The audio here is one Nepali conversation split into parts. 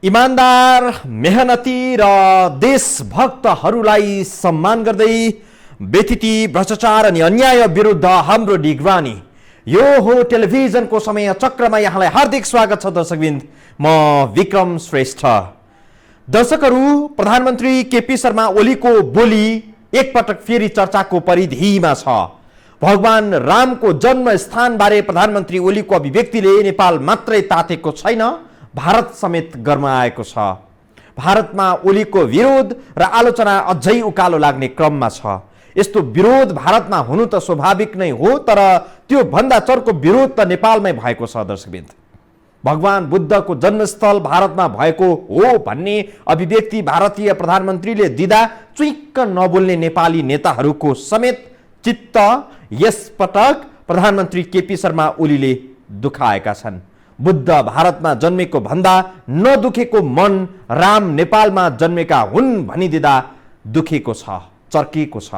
इमानदार, मेहनती र देशभक्तहरूलाई सम्मान गर्दै व्यथिति, भ्रष्टाचार अनि अन्याय विरुद्ध हाम्रो निगरानी। यो हो टेलिभिजनको समय चक्रमा यहाँलाई हार्दिक स्वागत छ दर्शकवृन्द। म विक्रम श्रेष्ठ। दर्शकहरू, प्रधानमन्त्री केपी शर्मा ओलीको बोली एकपटक फेरि चर्चाको परिधिमा छ। भगवान रामको जन्मस्थानबारे प्रधानमन्त्री ओलीको अभिव्यक्तिले नेपाल मात्रै तातेको छैन, भारत समेत गर्माएको छ। भारतमा ओलीको विरोध र आलोचना अझै उकालो लाग्ने क्रममा छ। यस्तो विरोध भारतमा हुनु त स्वाभाविक नै हो, तर त्यो भन्दा चर्को विरोध त नेपालमै भएको छ दर्शकवृन्द। भगवान बुद्धको जन्मस्थल भारतमा भएको हो भन्ने अभिव्यक्ति भारतीय प्रधानमन्त्रीले दिँदा चुइक्क नबोल्ने नेपाली नेताहरूको समेत चित्त यसपटक प्रधानमन्त्री केपी शर्मा ओलीले दुखाएका छन्। बुद्ध भारतमा जन्मेको भन्दा नदुखेको मन राम नेपालमा जन्मेका हुन् भनिदिँदा दुखेको छ, चर्किएको छ।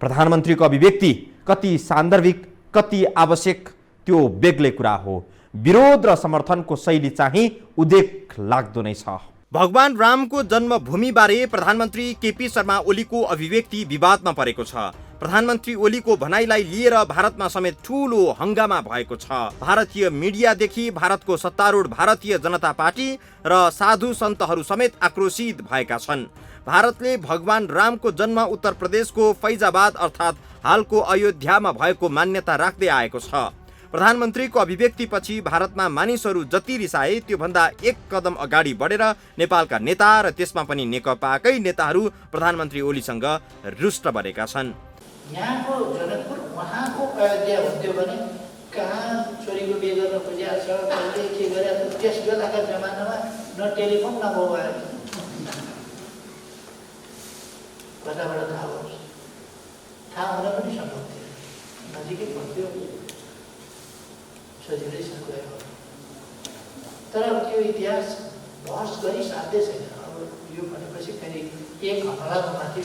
प्रधानमन्त्रीको अभिव्यक्ति कति सान्दर्भिक, कति आवश्यक त्यो बेग्लै कुरा हो। विरोध र समर्थनको शैली चाहिँ उदेक लाग्दो नै छ। भगवान रामको जन्मभूमिबारे प्रधानमन्त्री केपी शर्मा ओलीको अभिव्यक्ति विवादमा परेको छ। प्रधानमन्त्री ओलीको भनाइलाई लिएर भारतमा समेत ठूलो हंगामा भएको छ। भारतीय मिडियादेखि भारतको सत्तारूढ भारतीय जनता पार्टी र साधु सन्तहरू समेत आक्रोशित भएका छन्। भारतले भगवान रामको जन्म उत्तर प्रदेशको फैजाबाद अर्थात् हालको अयोध्यामा भएको मान्यता राख्दै आएको छ। प्रधानमन्त्रीको अभिव्यक्तिपछि भारतमा मानिसहरू जति रिसाए त्योभन्दा एक कदम अगाडि बढेर नेपालका नेता र त्यसमा पनि नेकपाकै नेताहरू प्रधानमन्त्री ओलीसँग रुष्ट बनेका छन्। यहाँको जनकपुर उहाँको अयोध्या हुन्थ्यो भने कहाँ छोरीको बिहे गर्न खोजिया छ, कहिले के गरेको छ, त्यस बेलाका जमानामा न टेलिफोन न मोबाइल, कताबाट थाहा होस्, थाहा हुन पनि सम्भव थियो, नजिकै पर्थ्यो, सजिलैसँग गयो। तर त्यो इतिहास बहस गरी साध्य छैन। अब यो भनेपछि फेरि एक हमलामा माथि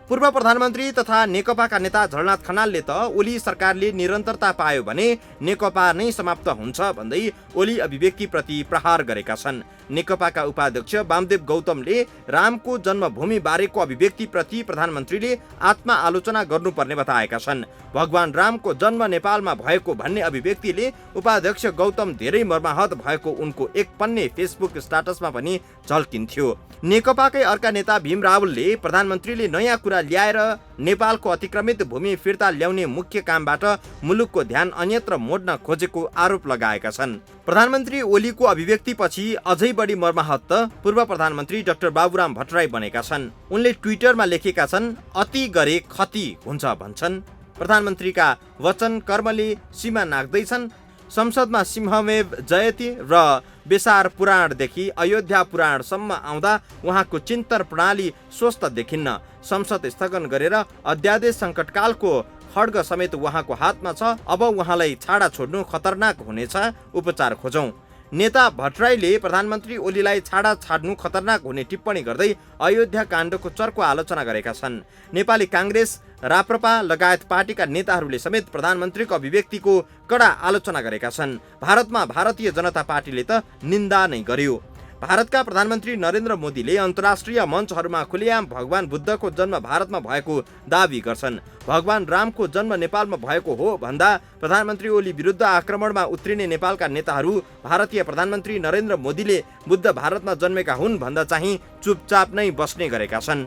पूर्व प्रधानमन्त्री तथा नेकपाका नेता झलनाथ खनालले त ओली सरकारले निरन्तरता पायो भने नेकपा नै समाप्त हुन्छ भन्दै ओली अभिव्यक्तिप्रति प्रहार गरेका छन्। नेकपाका उपाध्यक्ष वामदेव गौतमले रामको जन्मभूमि बारेको अभिव्यक्तिप्रति प्रधानमन्त्रीले आत्मआलोचना गर्नुपर्ने बताएका छन्। भगवान रामको जन्म नेपालमा भएको भन्ने अभिव्यक्तिले उपाध्यक्ष गौतम धेरै मर्माहत भएको उनको एक पन्ने फेसबुक स्टाटसमा पनि झल्किन्थ्यो। नेकपाकै अर्का नेता भीम रावलले प्रधानमन्त्रीले नयाँ कुरा ल्याएर नेपालको अतिक्रमित भूमि फिर्ता ल्याउने मुख्य कामबाट मुलुकको ध्यान अन्यत्र मोड्न खोजेको आरोप लगाएका छन्। प्रधानमन्त्री ओलीको अभिव्यक्तिपछि अझै बढी मर्माहत त पूर्व प्रधानमन्त्री डाक्टर बाबुराम भट्टराई बनेका छन्। उनले ट्विटरमा लेखेका छन्, अति गरे खति हुन्छ भन्छन्। प्रधानमन्त्रीका वचन कर्मले सीमा नाग्दैछन्। संसदमा सिंहमेव जयति र बेसार पुराणदेखि अयोध्या पुराणसम्म आउँदा उहाँको चिन्तन प्रणाली स्वस्थ देखिन्न। संसद स्थगन गरेर अध्यादेश सङ्कटकालको खड्ग समेत उहाँको हातमा छ। अब उहाँलाई छाडा छोड्नु खतरनाक हुनेछ, उपचार खोजौं। नेता भट्टराईले प्रधानमन्त्री ओलीलाई छाडा छाड्नु खतरनाक हुने टिप्पणी गर्दै अयोध्या काण्डको चर्को आलोचना गरेका छन्। नेपाली काङ्ग्रेस, राप्रपा लगायत पार्टीका नेताहरूले समेत प्रधानमन्त्रीको अभिव्यक्तिको कडा आलोचना गरेका छन्। भारतमा भारतीय जनता पार्टीले त निन्दा नै गर्यो। भारतका प्रधानमन्त्री नरेन्द्र मोदीले अन्तर्राष्ट्रिय मञ्चहरूमा खुलेआम भगवान बुद्धको जन्म भारतमा भएको दावी गर्छन्। भगवान रामको जन्म नेपालमा भएको हो भन्दा प्रधानमन्त्री ओली विरुद्ध आक्रमणमा उत्रिने नेपालका नेताहरू भारतीय प्रधानमन्त्री नरेन्द्र मोदीले बुद्ध भारतमा जन्मेका हुन् भन्दा चाहिँ चुपचाप नै बस्ने गरेका छन्।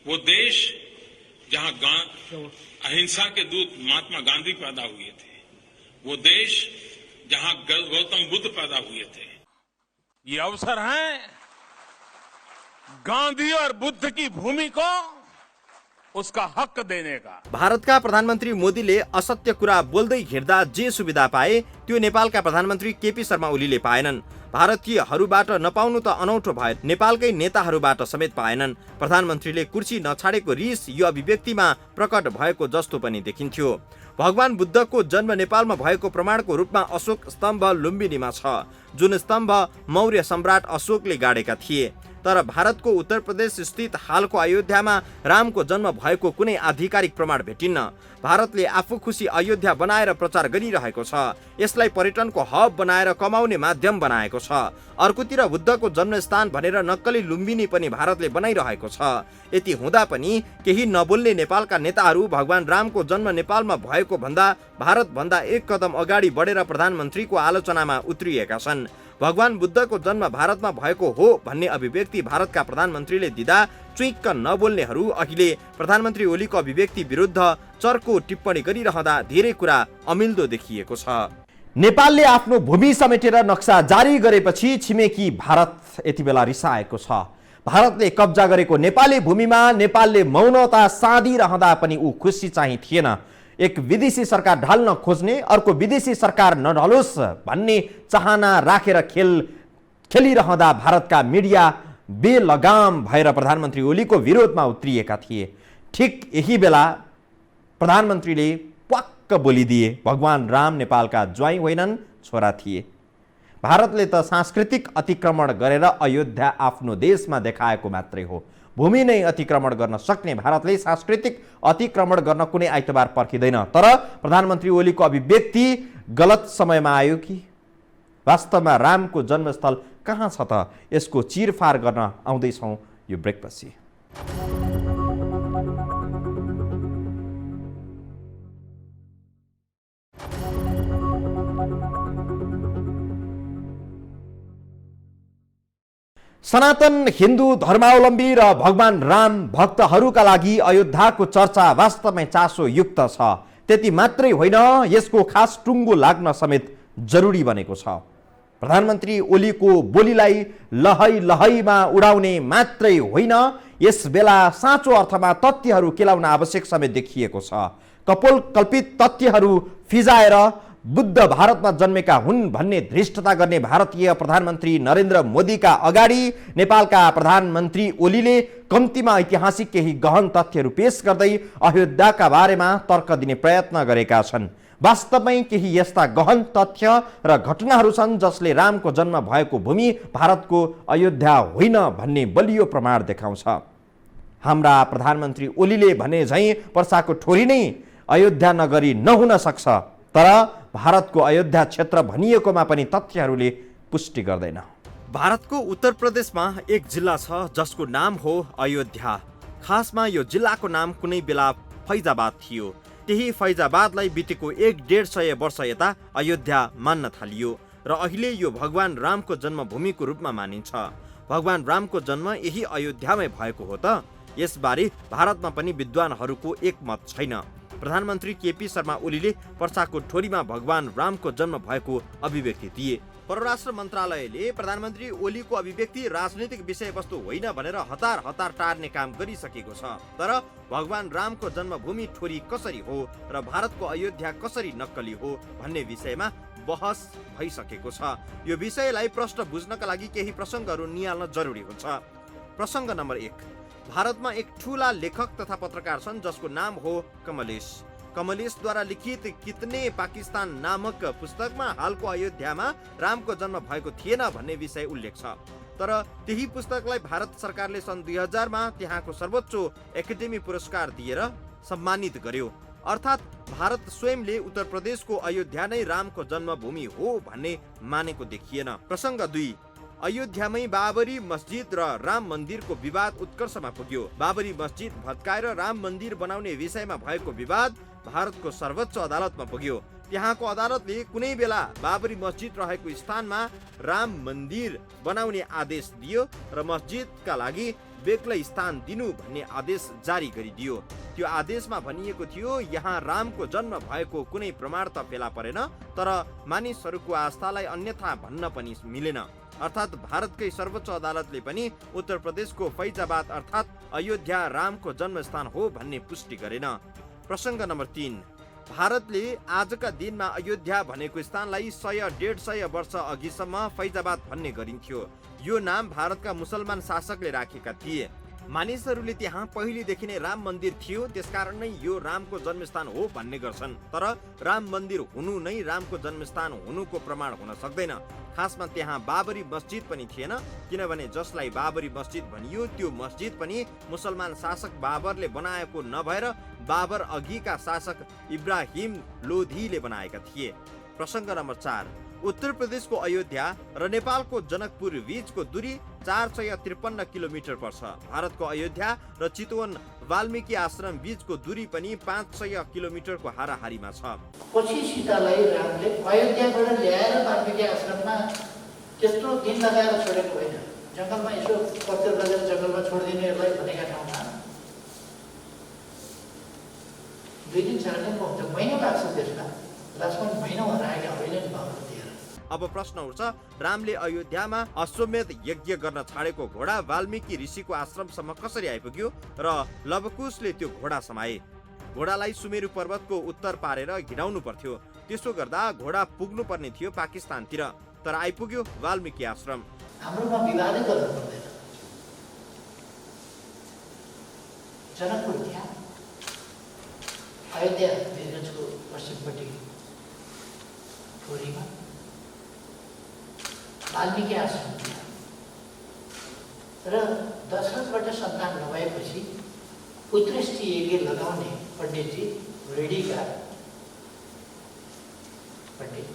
वो देश जहाँ अहिंसा के दूत महात्मा गांधी पैदा हुए थे, वो देश जहाँ गौतम बुद्ध पैदा हुए थे। ये अवसर है गांधी और बुद्ध की भूमि को उसका हक देने का। भारतका प्रधानमन्त्री मोदीले असत्य कुरा बोल्दै हिँड्दा जे सुविधा पाए त्यो नेपालका प्रधानमन्त्री केपी शर्मा ओलीले पाएनन्। भारतीयहरूबाट नपाउनु त अनौठो भए नेपालकै नेताहरूबाट समेत पाएनन्। प्रधानमन्त्रीले कुर्सी नछाडेको रिस यो अभिव्यक्तिमा प्रकट भएको जस्तो पनि देखिन्थ्यो। भगवान बुद्धको जन्म नेपालमा भएको प्रमाणको रूपमा अशोक स्तम्भ लुम्बिनीमा छ, जुन स्तम्भ मौर्य सम्राट अशोकले गाडेका थिए। तर भारतको उत्तर प्रदेश स्थित हालको अयोध्यामा रामको जन्म भएको कुनै आधिकारिक प्रमाण भेटिन्न। भारतले आफू खुसी अयोध्या बनाएर प्रचार गरिरहेको छ। यसलाई पर्यटनको हब बनाएर कमाउने माध्यम बनाएको छ। अर्कोतिर बुद्धको जन्मस्थान भनेर नक्कली लुम्बिनी पनि भारतले बनाइरहेको छ। यति हुँदा पनि केही नबोल्ने नेपालका नेताहरू भगवान रामको जन्म नेपालमा भएको भन्दा भारतभन्दा एक कदम अगाडि बढेर प्रधानमन्त्रीको आलोचनामा उत्रिएका छन्। भगवान बुद्धको जन्म भारतमा भएको हो भन्ने अभिव्यक्ति भारतका प्रधानमन्त्रीले दिँदा चुइक्क नबोल्नेहरू अहिले प्रधानमन्त्री ओलीको अभिव्यक्ति विरुद्ध चर्को टिप्पणी गरिरहँदा धेरै कुरा अमिल्दो देखिएको छ। नेपालले आफ्नो भूमि समेटेर नक्सा जारी गरेपछि छिमेकी भारत यति बेला रिसाएको छ। भारतले कब्जा गरेको नेपाली भूमिमा नेपालले मौनता साधिरहँदा पनि ऊ खुसी चाहिँ थिएन। एक विदेशी सरकार ढाल्न खोज्ने, अर्को विदेशी सरकार नढलोस् भन्ने चाहना राखेर खेलिरहँदा भारतका मिडिया बेलगाम भएर प्रधानमन्त्री ओलीको विरोधमा उत्रिएका थिए। ठिक यही बेला प्रधानमन्त्रीले प्वाक्क बोलिदिए, भगवान राम नेपालका ज्वाइँ होइनन्, छोरा थिए। भारतले त सांस्कृतिक अतिक्रमण गरेर अयोध्या आफ्नो देशमा देखाएको मात्रै हो। भूमि नै अतिक्रमण गर्न सक्ने भारतले सांस्कृतिक अतिक्रमण गर्न कुनै आइतबार पर्खिँदैन। तर प्रधानमन्त्री ओलीको अभिव्यक्ति गलत समयमा आयो कि? वास्तवमा रामको जन्मस्थल कहाँ छ त? यसको चिरफार गर्न आउँदैछौँ यो ब्रेकपछि। सनातन हिन्दू धर्मावलम्बी र भगवान राम भक्तहरूका लागि अयोध्याको चर्चा वास्तवमै चासोयुक्त छ। त्यति मात्रै होइन, यसको खास टुङ्गो लाग्न समेत जरुरी बनेको छ। प्रधानमन्त्री ओलीको बोलीलाई लहै लहैमा उडाउने मात्रै होइन, यस बेला साँचो अर्थमा तथ्यहरू केलाउन आवश्यक समेत देखिएको छ। कल्पित तथ्यहरू फिजाएर बुद्ध भारतमा जन्मेका हुन् भन्ने धृष्टता गर्ने भारतीय प्रधानमन्त्री नरेन्द्र मोदीका अगाडि नेपालका प्रधानमन्त्री ओलीले कम्तीमा ऐतिहासिक केही गहन तथ्यहरू पेश गर्दै अयोध्याका बारेमा तर्क दिने प्रयत्न गरेका छन्। वास्तवमै केही यस्ता गहन तथ्य र घटनाहरू छन् जसले रामको जन्म भएको भूमि भारतको अयोध्या होइन भन्ने बलियो प्रमाण देखाउँछ। हाम्रा प्रधानमन्त्री ओलीले भने झैँ पर्साको ठोरी नै अयोध्या नगरी नहुन सक्छ, तर भारतको अयोध्या क्षेत्र भनिएकोमा पनि तथ्यहरूले पुष्टि गर्दैन। भारतको उत्तर प्रदेशमा एक जिल्ला छ जसको नाम हो अयोध्या। खासमा यो जिल्लाको नाम कुनै बेला फैजाबाद थियो। त्यही फैजाबादलाई बितेको 150 वर्ष यता अयोध्या मान्न थालियो र अहिले यो भगवान रामको जन्मभूमिको रूपमा मानिन्छ। भगवान रामको जन्म यही अयोध्यामै भएको हो त? यसबारे भारतमा पनि विद्वानहरूको एकमत छैन। प्रधानमन्त्री केपी शर्मा ओलीले पर्साको ठोरीमा भगवान रामको जन्म भएको अभिव्यक्ति दिए। परराष्ट्र मन्त्रालयले प्रधानमन्त्री ओलीको अभिव्यक्ति राजनीतिक विषयवस्तु होइन भनेर हतार हतार टार्ने काम गरिसकेको छ। तर भगवान रामको जन्मभूमि ठोरी कसरी हो र भारतको अयोध्या कसरी नक्कली हो भन्ने विषयमा बहस भइसकेको छ। यो विषयलाई प्रश्न बुझ्नका लागि केही प्रसङ्गहरू निहाल्न जरुरी हुन्छ। प्रसङ्ग नम्बर 1, भारतमा एक ठूला लेखक तथा पत्रकार छन् जसको नाम हो कमलेश। कमलेशद्वारा लिखित कितने पाकिस्तान नामक पुस्तकमा हालको अयोध्यामा रामको जन्म भएको थिएन भन्ने विषय उल्लेख छ। तर त्यही पुस्तकलाई भारत सरकारले सन् 2000 मा त्यहाँको सर्वोच्च एकाडेमी पुरस्कार दिएर सम्मानित गर्यो। अर्थात् भारत स्वयंले उत्तर प्रदेशको अयोध्या नै रामको जन्मभूमि हो भन्ने मानेको देखिएन। प्रसङ्ग 2, अयोध्यामै बाबरी मस्जिद र राम मन्दिरको विवाद उत्कर्षमा पुग्यो। बाबरी मस्जिद भत्काएर राम मन्दिर बनाउने विषयमा भएको विवाद भारतको सर्वोच्च अदालतमा पुग्यो। त्यहाँको अदालतले कुनै बेला बाबरी मस्जिद रहेको स्थानमा राम मन्दिर बनाउने आदेश दियो र मस्जिदका लागि बेग्लै स्थान दिनु भन्ने आदेश जारी गरिदियो। त्यो आदेशमा भनिएको थियो यहाँ रामको जन्म भएको कुनै प्रमाण त फेला परेन, तर मानिसहरूको आस्थालाई अन्यथा भन्न पनि मिलेन। अर्थात् भारतकै सर्वोच्च अदालतले पनि उत्तर प्रदेशको फैजाबाद अर्थात् अयोध्या रामको जन्मस्थान हो भन्ने पुष्टि गरेन। प्रसङ्ग नम्बर 3, भारतले आजका दिनमा अयोध्या भनेको स्थानलाई 100-150 वर्ष अघिसम्म फैजाबाद भन्ने गरिन्थ्यो। यो नाम भारतका मुसलमान शासकले राखेका थिए। मानिसहरूले त्यहाँ पहिलेदेखि नै राम मन्दिर थियो, त्यसकारण नै यो रामको जन्मस्थान हो भन्ने गर्छन्। तर राम मन्दिर हुनु नै रामको जन्मस्थान हुनुको प्रमाण हुन सक्दैन। खासमा त्यहाँ बाबरी मस्जिद पनि थिएन, किनभने जसलाई बाबरी मस्जिद भनियो त्यो मस्जिद पनि मुसलमान शासक बाबरले बनाएको नभएर बाबर अघिका शासक इब्राहिम लोधीले बनाएका थिए। प्रसङ्ग नम्बर 4, उत्तर प्रदेशको अयोध्या र नेपालको जनकपुर बीचको दूरी 453 किलोमिटर पर्छ। भारतको अयोध्या र चितवन वाल्मीकि आश्रम बीचको दूरी पनि 500 किलोमिटरको हाराहारीमा छ। पछि सीतालाई रामले अयोध्याबाट ल्याएर वाल्मीकि आश्रममा त्यस्तो दिन लगाएर छोडेको होइन। जङ्गलमा यसो पत्थर लगेर जङ्गलमा छोडिदिनु यसलाई भनेका ठाउँमा 2 दिन 4 दिन हुन्छ, महिना लाग्छ त्यसमा। लक्ष्मण महिना हराएका होइनन् बाबुतिर। अब प्रश्न उठ्छ, रामले अयोध्यामा अश्वमेध यज्ञ गर्न छाडेको घोडा वाल्मीकि ऋषिको आश्रमसम्म कसरी आइपुग्यो र लवकुशले त्यो घोडा समाए? घोडालाई सुमेरु पर्वतको उत्तर पारेर हिँडाउनु पर्थ्यो। त्यसो गर्दा घोडा पुग्नु पर्ने थियो पाकिस्तानतिर, तर आइपुग्यो वाल्मीकि आश्रम। हाम्रोमा विवादै गर्नु पर्दैन। जनकपुर त्यहाँ, अयोध्या वीरगञ्जको पश्चिमपट्टि ठोरीमा, वाल्मीकि आश्रम त्यहाँ। र दशरथबाट सन्तान नभएपछि उत्कृष्ट यज्ञ लगाउने पण्डितजी रेडीका पण्डित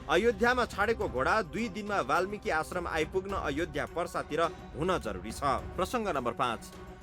अयोध्यामा छाडेको घोडा 2 दिनमा वाल्मीकि आश्रम आइपुग्न अयोध्या पर्सातिर हुन जरुरी छ। प्रसङ्ग नम्बर 5,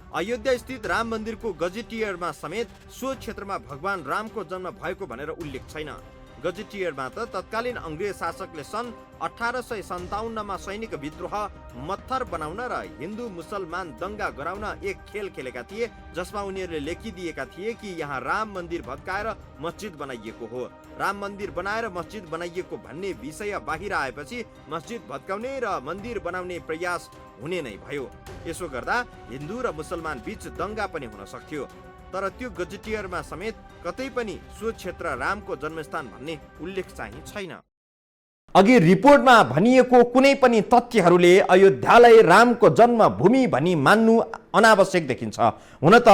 अयोध्या स्थित राम मन्दिरको गजेटियरमा समेत सो क्षेत्रमा भगवान रामको जन्म भएको भनेर उल्लेख छैन। गजेटियरमा त तत्कालीन अङ्ग्रेज शासकले सन् 1857मा सैनिक विद्रोह मत्थर बनाउन र हिन्दू मुसलमान दंगा गराउन एक खेल खेलेका थिए, जसमा उनीहरूले लेखिदिएका थिए कि यहाँ राम मन्दिर भत्काएर मस्जिद बनाइएको हो। राम मन्दिर बनाएर मस्जिद बनाइएको भन्ने विषय बाहिर आएपछि मस्जिद भत्काउने र मन्दिर बनाउने प्रयास हुने नै भयो। यसो गर्दा हिन्दू र मुसलमान बीच दंगा पनि हुन सक्थ्यो। तर त्यो गजेटियरमा समेत कतै पनि सो क्षेत्र रामको जन्मस्थान भन्ने उल्लेख चाहिँ छैन। अघि रिपोर्टमा भनिएको कुनै पनि तथ्यहरूले अयोध्यालाई रामको जन्मभूमि भनी मान्नु अनावश्यक देखिन्छ। हुन त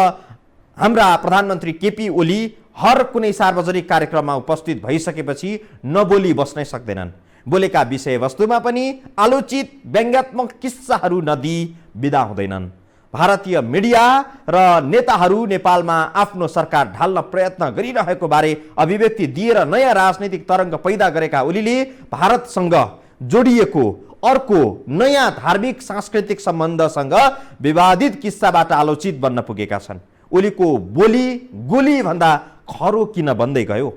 हाम्रा प्रधानमन्त्री केपी ओली हर कुनै सार्वजनिक कार्यक्रममा उपस्थित भइसकेपछि नबोली बस्नै सक्दैनन्। बोलेका विषयवस्तुमा पनि आलोचित व्यङ्ग्यात्मक किस्साहरू नदिई बिदा हुँदैनन्। भारतीय मिडिया र नेताहरू नेपालमा आफ्नो सरकार ढाल्न प्रयत्न गरिरहेको बारे अभिव्यक्ति दिएर नयाँ राजनैतिक तरङ्ग पैदा गरेका ओलीले भारतसँग जोडिएको अर्को नयाँ धार्मिक सांस्कृतिक सम्बन्धसँग विवादित किस्साबाट आलोचित बन्न पुगेका छन्। ओलीको बोली गोली भन्दा खरो किन बन्दै गयो?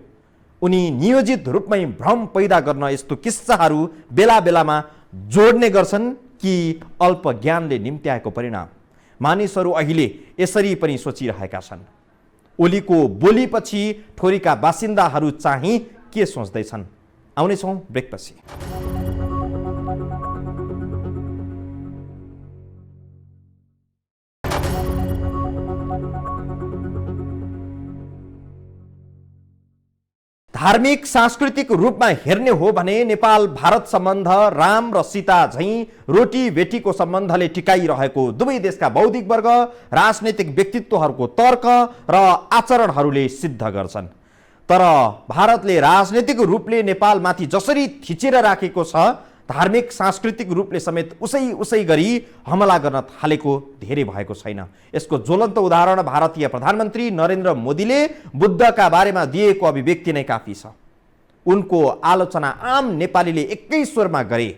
उनी नियोजित रूपमै भ्रम पैदा गर्न यस्तो किस्साहरू बेला बेलामा जोड्ने गर्छन् कि अल्प ज्ञानले निम्त्याएको परिणाम? मानिसहरू अहिले यसरी पनि सोचिरहेका छन्। ओलीको बोलीपछि ठोरीका बासिन्दाहरू चाहिँ के सोच्दैछन्? आउनेछौँ ब्रेकपछि। धार्मिक सांस्कृतिक रूपमा हेर्ने हो भने नेपाल भारत सम्बन्ध राम र सीता झैं रोटी बेटीको सम्बन्धले टिकाइरहेको दुवै देशका बौद्धिक वर्ग, राजनैतिक व्यक्तित्वहरूको तर्क र आचरणहरूले सिद्ध गर्छन्। तर भारतले राजनैतिक रूपले नेपालमाथि जसरी थिचेर राखेको छ, धार्मिक सांस्कृतिक रूपले समेत उसै गरी हमला गर्न थालेको धेरै भएको छैन। यसको ज्वलन्त उदाहरण भारतीय प्रधानमन्त्री नरेन्द्र मोदीले बुद्धका बारेमा दिएको अभिव्यक्ति नै काफी छ। उनको आलोचना आम नेपालीले एकै स्वरमा गरे।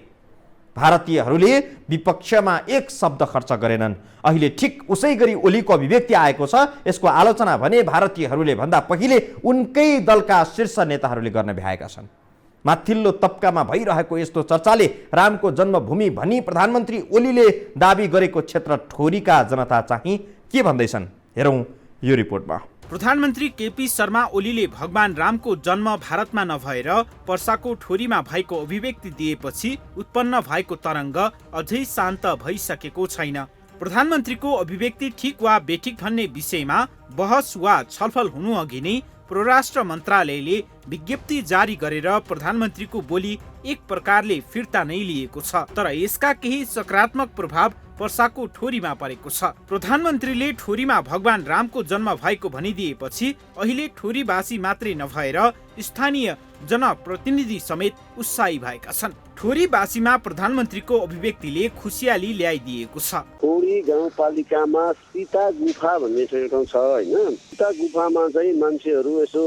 भारतीयहरूले विपक्षमा एक शब्द खर्च गरेनन्। अहिले ठिक उसै गरी ओलीको अभिव्यक्ति आएको छ। यसको आलोचना भने भारतीयहरूले भन्दा पहिले उनकै दलका शीर्ष नेताहरूले गर्न भ्याएका छन्। माथिल्लो तबकामा भइरहेको यस्तो चर्चाले रामको जन्मभूमि भनी प्रधानमन्त्री ओलीले दाबी गरेको क्षेत्र ठोरीका जनता चाहिँ के भन्दैछन्? हेरौँ यो रिपोर्टमा। प्रधानमन्त्री केपी शर्मा ओलीले भगवान रामको जन्म भारतमा नभएर पर्साको ठोरीमा भएको अभिव्यक्ति दिएपछि उत्पन्न भएको तरङ्ग अझै शान्त भइसकेको छैन। प्रधानमन्त्रीको अभिव्यक्ति ठिक वा बेठिक भन्ने विषयमा बहस वा छलफल हुनु अघि नै परराष्ट्र मन्त्रालयले विज्ञप्ति जारी गरेर प्रधानमन्त्रीको बोली एक प्रकारले फिर्ता नै लिएको छ। तर यसका केही सकारात्मक प्रभाव पर्साको ठोरीमा परेको छ। प्रधानमन्त्रीले ठोरीमा भगवान रामको जन्म भएको भनिदिएपछि अहिले ठोरीवासी मात्रै नभएर स्थानीय जनप्रतिनिधि समेत उत्साही भएका छन्। ठोरीवासीमा प्रधानमन्त्रीको अभिव्यक्तिले खुसियाली ल्याइदिएको छ। ठोरी गाउँपालिकामा सीता गुफा भन्ने ठाउँ छ होइन। सीता गुफामा चाहिँ मान्छेहरू यसो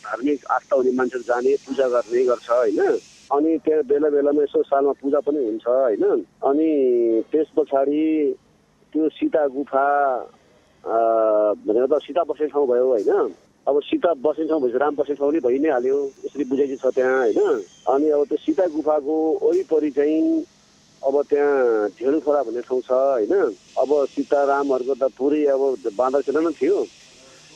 धार्मिक आस्था हुने मान्छेहरू जाने पूजा गर्ने गर्छ होइन। अनि त्यहाँ बेला बेलामा यसो सालमा पूजा पनि हुन्छ होइन। अनि त्यस पछाडि त्यो सीता गुफा भनेर त सीता बस्ने ठाउँ भयो होइन। अब सीता बस्ने ठाउँ भएपछि राम बस्ने ठाउँ पनि भइ नै हाल्यो, यसरी बुझाइ छ त्यहाँ होइन। अनि अब त्यो सीता गुफाको वरिपरि चाहिँ अब त्यहाँ ढेँडो खोला भन्ने ठाउँ छ होइन। अब सीतारामहरूको त पुरै अब बाँदरसेना नै थियो।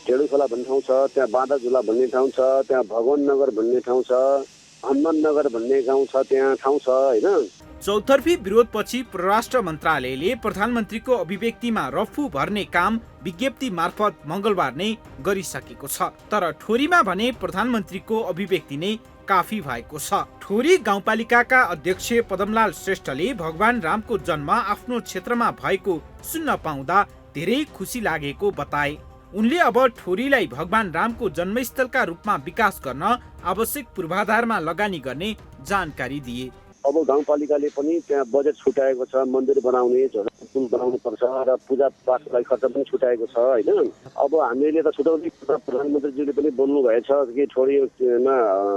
ढेँडो खोला भन्ने ठाउँ छ, त्यहाँ बाँदा झुला भन्ने ठाउँ छ, त्यहाँ भगवान नगर भन्ने ठाउँ छ, हनुमान नगर भन्ने गाउँ छ, त्यहाँ ठाउँ छ होइन। चौतर्फी विरोधपछि परराष्ट्र मन्त्रालयले प्रधानमन्त्रीको अभिव्यक्तिमा रफू भर्ने काम विज्ञप्ति मार्फत मङ्गलबार नै गरिसकेको छ। तर ठोरीमा भने प्रधानमन्त्रीको अभिव्यक्ति नै काफी भएको छ। ठोरी गाउँपालिकाका अध्यक्ष पदमलाल श्रेष्ठले भगवान रामको जन्म आफ्नो क्षेत्रमा भएको सुन्न पाउँदा धेरै खुसी लागेको बताए। उनले अब ठोरीलाई भगवान रामको जन्मस्थलका रूपमा विकास गर्न आवश्यक पूर्वाधारमा लगानी गर्ने जानकारी दिए। अब गाउँपालिकाले पनि त्यहाँ बजेट छुट्याएको छ, मन्दिर बनाउने, झोला पुल बनाउनु पर्छ र पूजा पाठको लागि खर्च पनि छुट्याएको छ होइन। अब हामीले त छुट्याउने प्रधानमन्त्रीज्यूले पनि बोल्नु भएछ कि ठोरीमा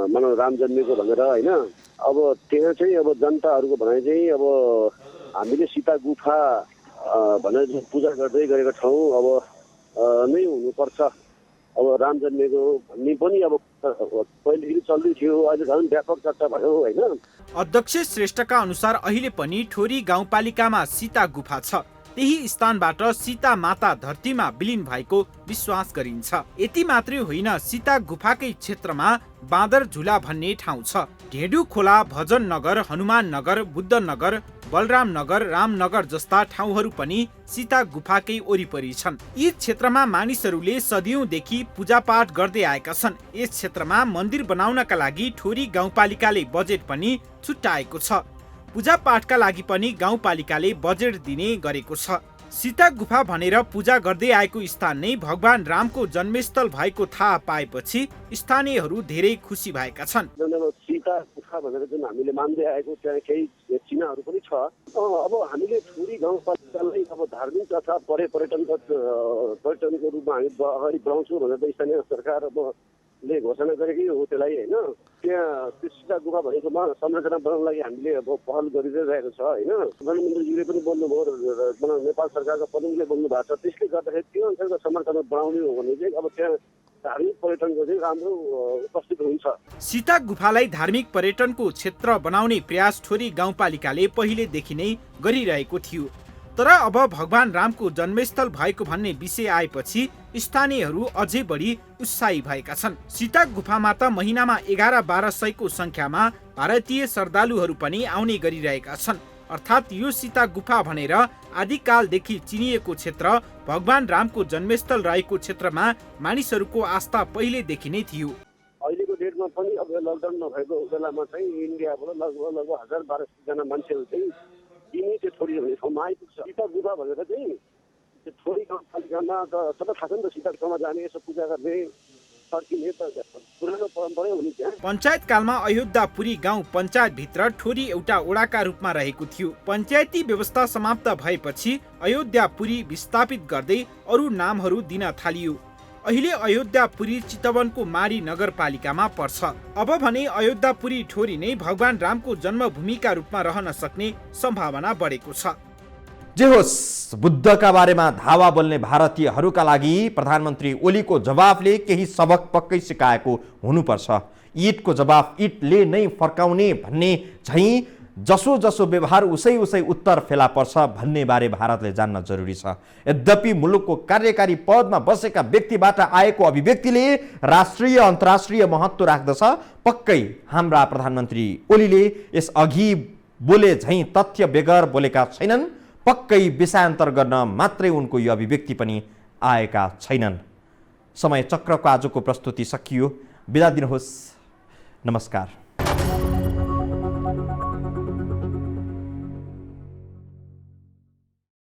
मानव राम जन्मेको भनेर होइन। अब त्यहाँ चाहिँ अब जनताहरूको भनाइ चाहिँ अब हामीले सीता गुफा भनेर जुन पूजा गर्दै गरेको ठाउँ अब नै हुनुपर्छ। अब राम जन्मेको भन्ने पनि अब पहिलेदेखि चल्दै थियो, अहिले झन् व्यापक चर्चा भयो होइन। अध्यक्ष श्रेष्ठका अनुसार अहिले पनि ठोरी गाउँपालिकामा सीता गुफा छ। त्यही स्थानबाट सीता माता धरतीमा विलिन भएको विश्वास गरिन्छ। यति मात्रै होइन, सीता गुफाकै क्षेत्रमा बाँदर झुला भन्ने ठाउँ छ। ढेँडु खोला, भजन नगर, हनुमान नगर, बुद्ध नगर, बलराम नगर, रामनगर जस्ता ठाउँहरू पनि सीता गुफाकै वरिपरि छन्। यी क्षेत्रमा मानिसहरूले सदियौंदेखि पूजापाठ गर्दै आएका छन्। यस क्षेत्रमा मन्दिर बनाउनका लागि ठोरी गाउँपालिकाले बजेट पनि छुट्याएको छ। पूजापाठका लागि पनि गाउँपालिकाले बजेट दिने गरेको छ। सीता गुफा भनेर पूजा गर्दै आएको स्थान नै भगवान रामको जन्मस्थल भएको थाहा पाएपछि स्थानीयहरू धेरै खुसी भएका छन्। सीता गुफा भनेर जुन हामीले मान्दै आएको त्यहाँ केही चिन्हहरू पनि छ। अब हामीले ठुरी गाउँपालिकालाई अब धार्मिक तथा पर्यटनको रूपमा हामी अगाडि बढाउँछौँ भनेर स्थानीय सरकार अब ले घोषणा गरेकै हो त्यसलाई होइन। त्यहाँ त्यो सीता गुफा भनेकोमा संरचना बनाउनको लागि हामीले अब पहल गरिरहेको छ होइन। प्रधानमन्त्रीज्यूले पनि बोल्नुभयो, नेपाल सरकारका प्रमुखले बोल्नु भएको छ। त्यसले गर्दाखेरि त्यो अनुसारको संरचना बनाउने हो भने चाहिँ अब त्यहाँ धार्मिक पर्यटनको चाहिँ राम्रो उपस्थित हुन्छ। सीता गुफालाई धार्मिक पर्यटनको क्षेत्र बनाउने प्रयास ठोरी गाउँपालिकाले पहिलेदेखि नै गरिरहेको थियो। तर अब भगवान रामको जन्मस्थल भएको भन्ने विषय आएपछि स्थानीयहरू अझै बढी उत्साही भएका छन्। सीता गुफामा त महिनामा 11-1200 को संख्यामा भारतीय श्रद्धालुहरू पनि आउने गरिरहेका छन्। अर्थात् यो सीता गुफा भनेर आदिकालदेखि चिनिएको क्षेत्र भगवान रामको जन्मस्थल रहेको क्षेत्रमा मानिसहरूको आस्था पहिलेदेखि नै थियो। अहिलेको डेटमा पनि अब लकडाउन नभएको बेलामा चाहिँ इन्डियाबाट लगभग 1000-1200 जना मान्छेहरू चाहिँ त्यो ठोरी भन्ने ठाउँमा आइपुग्छ। सीता गुफा भनेर चाहिँ त्यो ठोरी गाउँपालिकामा त सबै थाहा छ नि त, सीता गुफामा जाने, यसो पूजा गर्ने, फर्किने त पुरानो परम्परै हुने। त्यहाँ पञ्चायत कालमा अयोध्यापुरी गाउँ पञ्चायत भित्र ठोरी एउटा वडाका रूपमा रहेको थियो। पञ्चायती व्यवस्था समाप्त भएपछि अयोध्यापुरी विस्थापित गर्दै अरू नामहरू दिन थालियो। अहिले अयोध्यापुरी चितवनको माडी नगरपालिकामा पर्छ। अब भने अयोध्यापुरी ठोरी नै भगवान रामको जन्मभूमिका रूपमा रहन सक्ने सम्भावना बढेको छ। जे होस्, बुद्धका बारेमा धावा बोल्ने भारतीयहरूका लागि प्रधानमन्त्री ओलीको जवाफले केही सबक पक्कै सिकाएको हुनुपर्छ। ईटको जवाफ ईटले नै फर्काउने भन्ने झैँ जसो जसो व्यवहार उसै उसै उत्तर फेला पर्छ भन्ने बारे भारतले जान्न जरुरी छ। यद्यपि मुलुकको कार्यकारी पदमा बसेका व्यक्तिबाट आएको अभिव्यक्तिले राष्ट्रिय अन्तर्राष्ट्रिय महत्त्व राख्दछ। पक्कै हाम्रा प्रधानमन्त्री ओलीले यस अघि बोले झैँ तथ्य बेगर बोलेका छैनन्। पक्कै विषयान्तर गर्न मात्रै उनको यो अभिव्यक्ति पनि आएका छैनन्। समय चक्रको आजको प्रस्तुति सकियो। बिदा दिनुहोस्। नमस्कार।